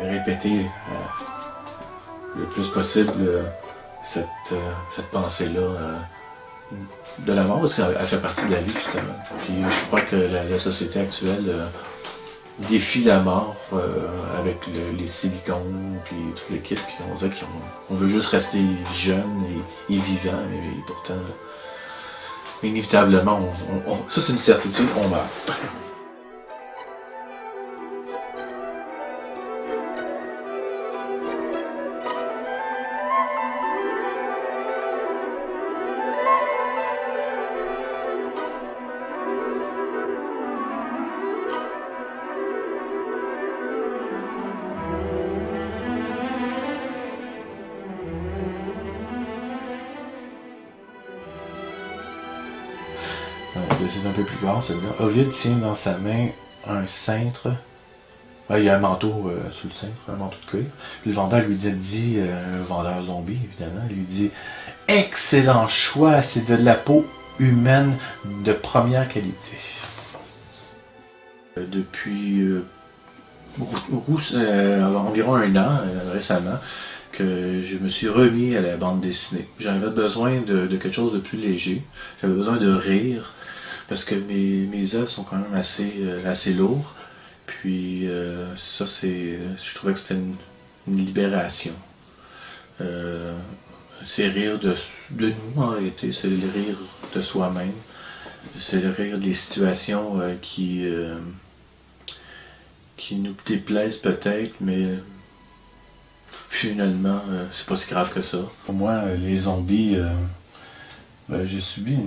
Répéter le plus possible cette pensée-là de la mort, parce qu'elle fait partie de la vie, justement. Puis je crois que la société actuelle défie la mort avec les silicones, puis tout le kit, puis on dirait qu'on veut juste rester jeune et vivant, mais pourtant, inévitablement, ça c'est une certitude, on meurt. C'est un peu plus grand, celle-là. Ovide tient dans sa main un cintre. Il y a un manteau sous le cintre, un manteau de cuir. Puis le vendeur lui dit, un vendeur zombie évidemment, lui dit « Excellent choix, c'est de la peau humaine de première qualité. » Depuis environ un an, récemment, que je me suis remis à la bande dessinée. J'avais besoin de quelque chose de plus léger. J'avais besoin de rire, parce que mes œuvres sont quand même assez lourds. Puis ça, je trouvais que c'était une libération. C'est rire de nous en réalité, c'est le rire de soi-même. C'est le rire des situations qui nous déplaisent peut-être, mais finalement, c'est pas si grave que ça. Pour moi, les zombies, j'ai subi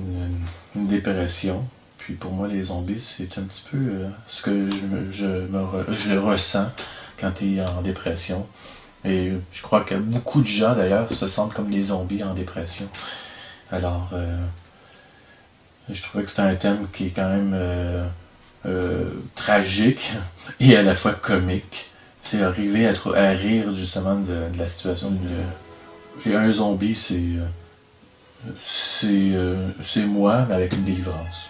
une dépression. Puis pour moi, les zombies, c'est un petit peu ce que je ressens quand tu es en dépression. Et je crois que beaucoup de gens, d'ailleurs, se sentent comme des zombies en dépression. Alors, je trouvais que c'était un thème qui est quand même tragique et à la fois comique. C'est arriver à rire justement de la situation. Et un zombie, c'est moi, mais avec une délivrance.